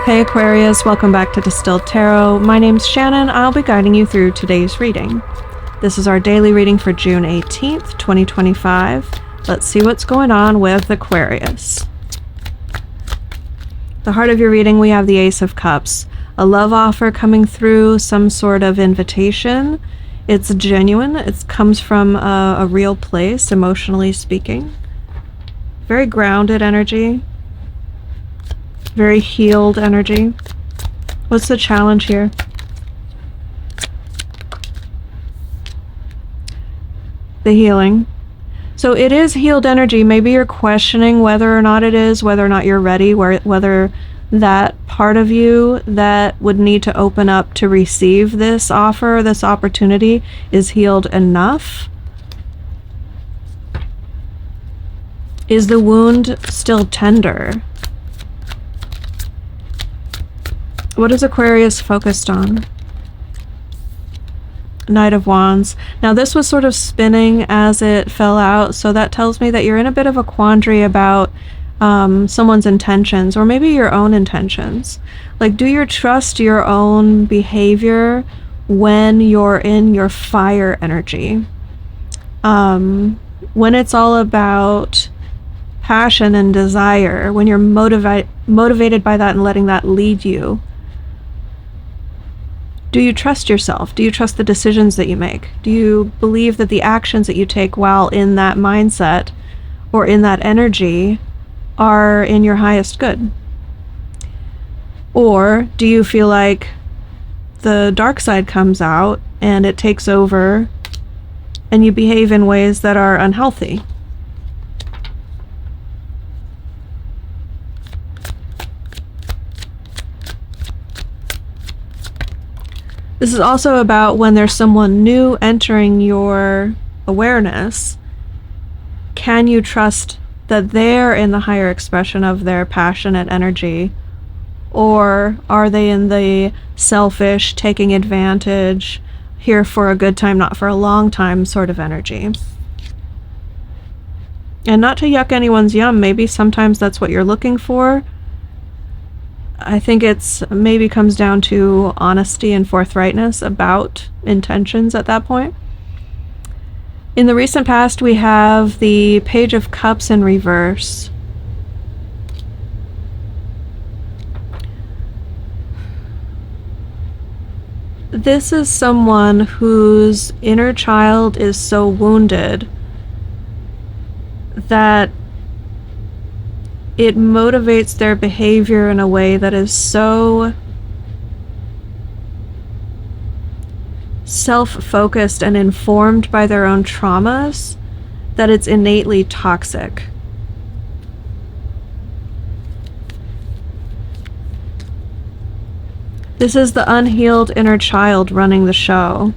Hey Aquarius, welcome back to Distilled Tarot. My name's Shannon. I'll be guiding you through today's reading. This is our daily reading for June 18th, 2025. Let's see what's going on with Aquarius. The heart of your reading, we have the Ace of Cups. A love offer coming through, some sort of invitation. It's genuine. It comes from a real place, emotionally speaking. Very grounded energy. Very healed energy. What's the challenge here? The healing. So it is healed energy. Maybe you're questioning whether or not it is, whether or not you're ready, whether that part of you that would need to open up to receive this offer, this opportunity, is healed enough. Is the wound still tender? What is Aquarius focused on? Knight of Wands. Now this was sort of spinning as it fell out, so that tells me that you're in a bit of a quandary about someone's intentions, or maybe your own intentions. Like, do you trust your own behavior when you're in your fire energy? When it's all about passion and desire, when you're motivated by that and letting that lead you. Do you trust yourself? Do you trust the decisions that you make? Do you believe that the actions that you take while in that mindset or in that energy are in your highest good? Or do you feel like the dark side comes out and it takes over and you behave in ways that are unhealthy? This is also about when there's someone new entering your awareness. Can you trust that they're in the higher expression of their passionate energy? Or are they in the selfish, taking advantage, here for a good time, not for a long time sort of energy? And not to yuck anyone's yum, maybe sometimes that's what you're looking for. I think it's maybe comes down to honesty and forthrightness about intentions at that point. In the recent past, we have the Page of Cups in reverse. This is someone whose inner child is so wounded that it motivates their behavior in a way that is so self-focused and informed by their own traumas that it's innately toxic. This is the unhealed inner child running the show.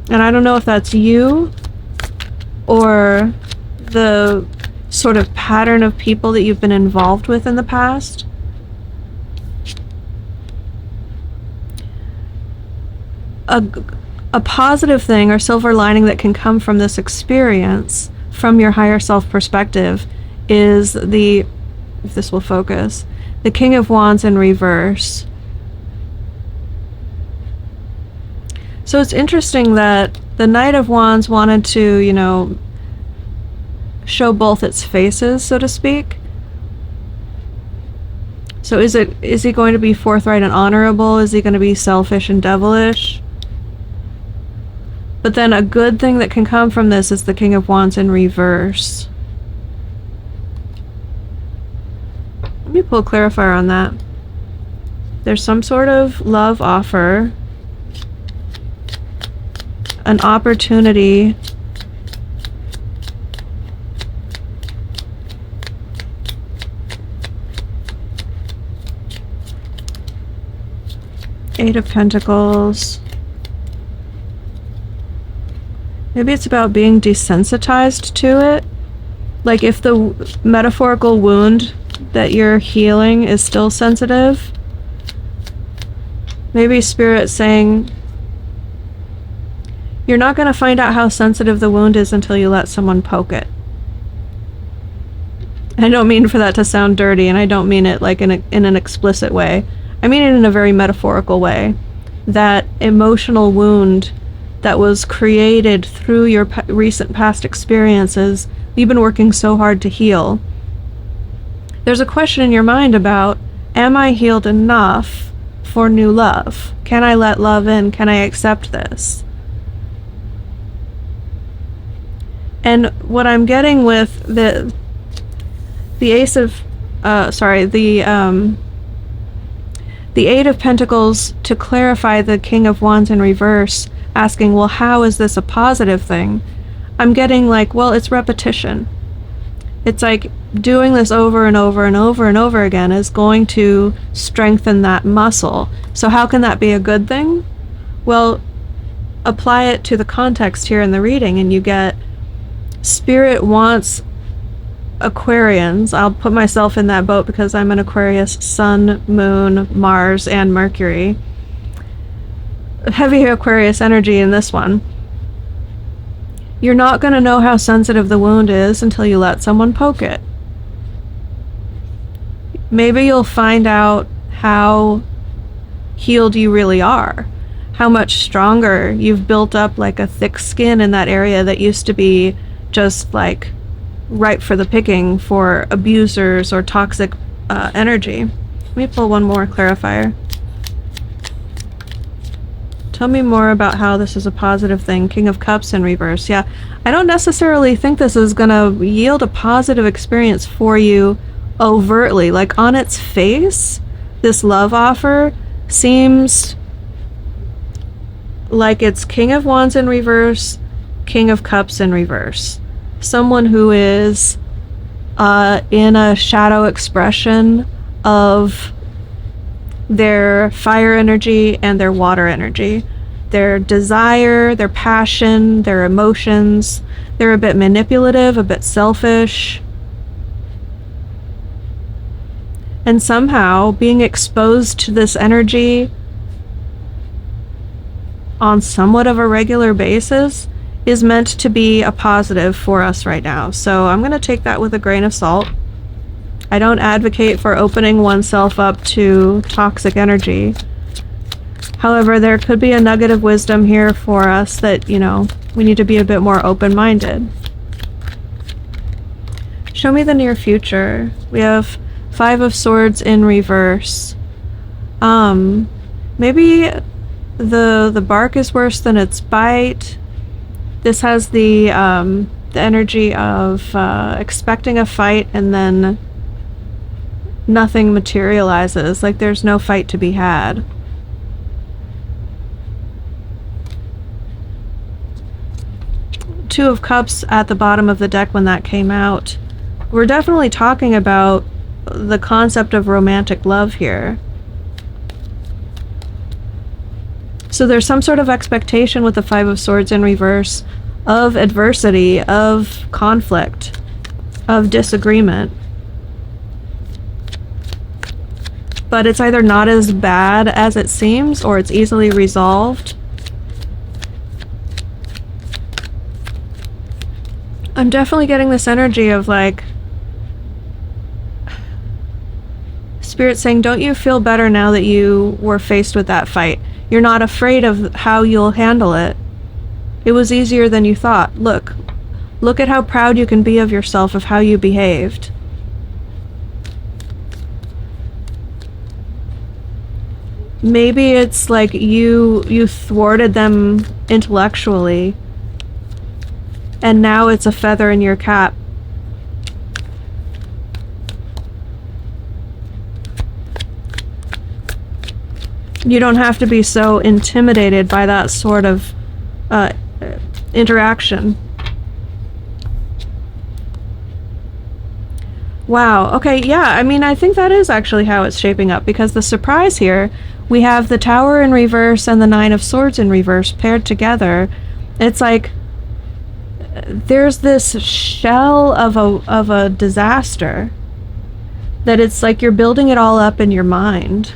And I don't know if that's you or the sort of pattern of people that you've been involved with in the past. A positive thing or silver lining that can come from this experience, from your higher self perspective, is if this will focus, the King of Wands in reverse. So it's interesting that the Knight of Wands wanted to, show both its faces, so to speak. So is he going to be forthright and honorable? Is he going to be selfish and devilish? But then a good thing that can come from this is the King of Wands in reverse. Let me pull a clarifier on that. There's some sort of love offer, an opportunity Eight of Pentacles. Maybe it's about being desensitized to it. Like if the metaphorical wound that you're healing is still sensitive, maybe Spirit's saying, you're not going to find out how sensitive the wound is until you let someone poke it. I don't mean for that to sound dirty, and I don't mean it like in an explicit way. I mean it in a very metaphorical way. That emotional wound that was created through your recent past experiences, you've been working so hard to heal. There's a question in your mind about, am I healed enough for new love? Can I let love in? Can I accept this? And what I'm getting with the Ace of, the Eight of Pentacles, to clarify the King of Wands in reverse, asking, well, how is this a positive thing? I'm getting like, well, it's repetition. It's like doing this over and over and over and over again is going to strengthen that muscle. So how can that be a good thing? Well, apply it to the context here in the reading, and you get Spirit wants Aquarians. I'll put myself in that boat because I'm an Aquarius Sun, Moon, Mars, and Mercury. Heavy Aquarius energy in this one. You're not going to know how sensitive the wound is until you let someone poke it. Maybe you'll find out how healed you really are, how much stronger you've built up, like a thick skin in that area that used to be just like ripe for the picking for abusers or toxic energy. Let me pull one more clarifier. Tell me more about how this is a positive thing. King of Cups in reverse. Yeah, I don't necessarily think this is going to yield a positive experience for you overtly. Like on its face, this love offer seems like it's King of Wands in reverse, King of Cups in reverse. Someone who is in a shadow expression of their fire energy and their water energy, their desire, their passion, their emotions. They're a bit manipulative, a bit selfish. And somehow being exposed to this energy on somewhat of a regular basis is meant to be a positive for us right now. So I'm going to take that with a grain of salt. I don't advocate for opening oneself up to toxic energy. However, there could be a nugget of wisdom here for us that, you know, we need to be a bit more open-minded. Show me the near future. We have Five of Swords in reverse. Maybe the bark is worse than its bite. This has the energy of expecting a fight and then nothing materializes, like there's no fight to be had. Two of Cups at the bottom of the deck when that came out. We're definitely talking about the concept of romantic love here. So there's some sort of expectation with the Five of Swords in reverse of adversity, of conflict, of disagreement. But it's either not as bad as it seems, or it's easily resolved. I'm definitely getting this energy of like Spirit saying, don't you feel better now that you were faced with that fight? You're not afraid of how you'll handle it. It was easier than you thought. Look at how proud you can be of yourself, of how you behaved. Maybe it's like you thwarted them intellectually, and now it's a feather in your cap. You don't have to be so intimidated by that sort of interaction. Wow, okay, yeah, I mean, I think that is actually how it's shaping up, because the surprise here, we have the Tower in reverse and the Nine of Swords in reverse paired together. It's like there's this shell of a disaster that it's like you're building it all up in your mind.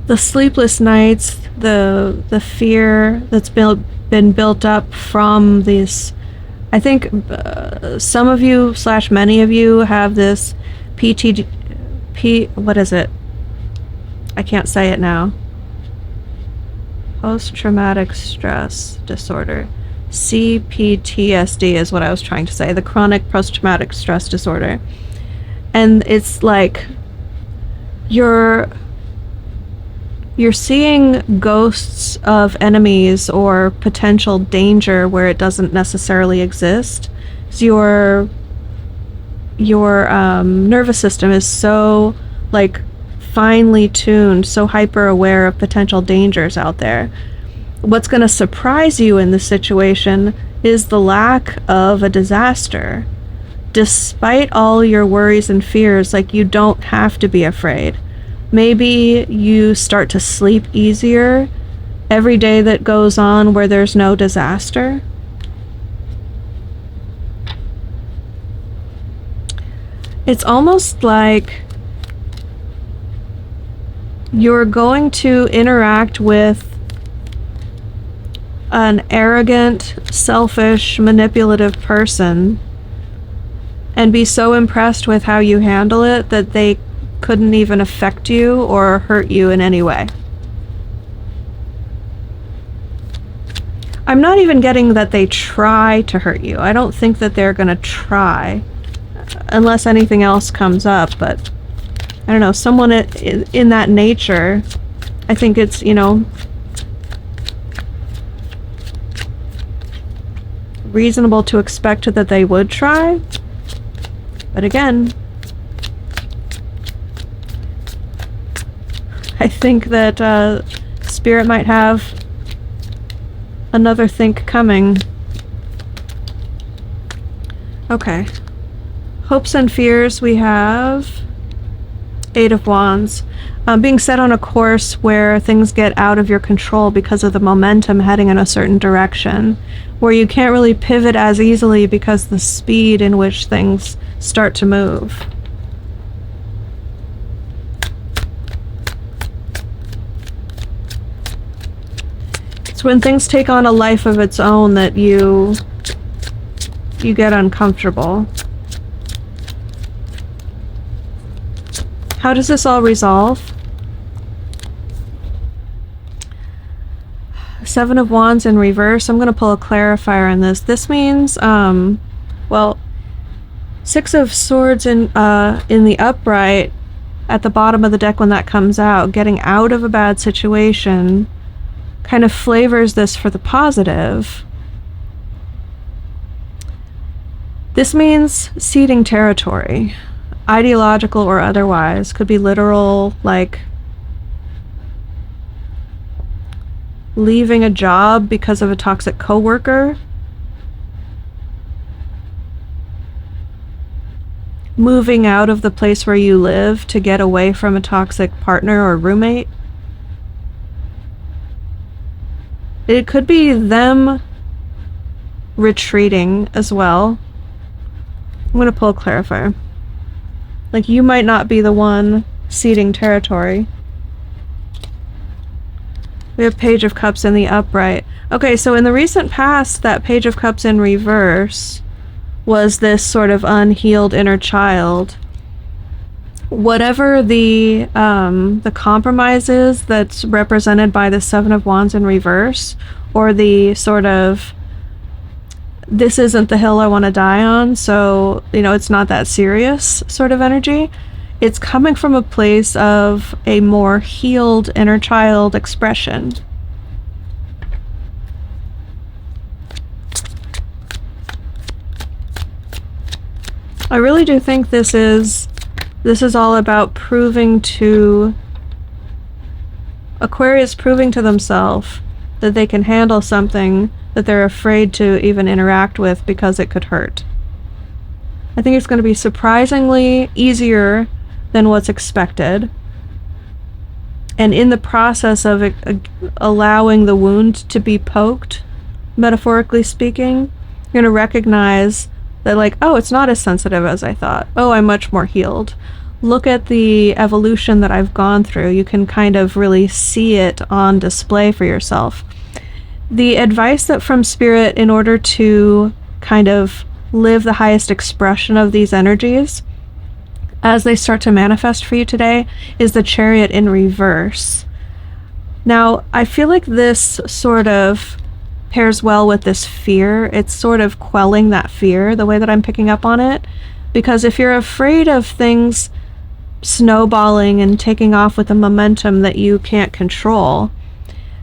The sleepless nights, the fear that's been built up from this I think some of you / many of you have this what is it? I can't say it now. Post-traumatic stress disorder. CPTSD is what I was trying to say. The chronic post-traumatic stress disorder. And it's like you're seeing ghosts of enemies or potential danger where it doesn't necessarily exist. So your nervous system is so like finely tuned, so hyper aware of potential dangers out there. What's going to surprise you in this situation is the lack of a disaster. Despite all your worries and fears, like, you don't have to be afraid. Maybe you start to sleep easier every day that goes on where there's no disaster. It's almost like you're going to interact with an arrogant, selfish, manipulative person and be so impressed with how you handle it that they couldn't even affect you or hurt you in any way. I'm not even getting that they try to hurt you. I don't think that they're gonna try unless anything else comes up, but I don't know, someone in that nature, I think it's, you know, reasonable to expect that they would try. But again, I think that Spirit might have another think coming. Okay. Hopes and fears, we have 8 of Wands. Being set on a course where things get out of your control because of the momentum heading in a certain direction, where you can't really pivot as easily because the speed in which things start to move. It's when things take on a life of its own that you get uncomfortable. How does this all resolve? 7 of Wands in reverse. I'm going to pull a clarifier on this. This means, well, 6 of Swords in the upright at the bottom of the deck when that comes out, getting out of a bad situation, kind of flavors this for the positive. This means ceding territory, ideological or otherwise. Could be literal, like leaving a job because of a toxic coworker, moving out of the place where you live to get away from a toxic partner or roommate. It could be them retreating as well. I'm going to pull a clarifier. Like, you might not be the one ceding territory. We have Page of Cups in the upright. Okay, so in the recent past, that Page of Cups in reverse was this sort of unhealed inner child. Whatever the compromise is that's represented by the 7 of Wands in reverse, or the sort of, this isn't the hill I want to die on, so, you know, it's not that serious sort of energy. It's coming from a place of a more healed inner child expression. I really do think this is all about proving to Aquarius, proving to themselves that they can handle something that they're afraid to even interact with because it could hurt. I think it's going to be surprisingly easier than what's expected. And in the process of allowing the wound to be poked, metaphorically speaking, you're going to recognize that, like, oh, it's not as sensitive as I thought. Oh, I'm much more healed. Look at the evolution that I've gone through. You can kind of really see it on display for yourself. The advice that from Spirit, in order to kind of live the highest expression of these energies as they start to manifest for you today is the Chariot in reverse. Now, I feel like this sort of pairs well with this fear. It's sort of quelling that fear, the way that I'm picking up on it. Because if you're afraid of things snowballing and taking off with a momentum that you can't control,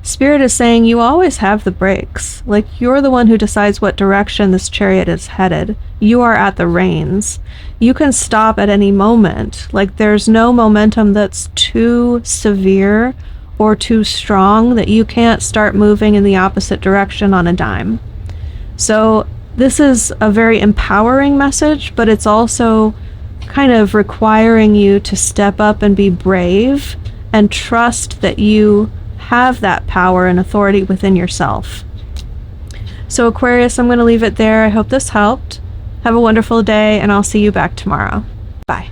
Spirit is saying you always have the brakes. Like, you're the one who decides what direction this chariot is headed. You are at the reins. You can stop at any moment. Like, there's no momentum that's too severe or too strong that you can't start moving in the opposite direction on a dime. So this is a very empowering message, but it's also kind of requiring you to step up and be brave and trust that you have that power and authority within yourself. So Aquarius, I'm going to leave it there. I hope this helped. Have a wonderful day, and I'll see you back tomorrow. Bye.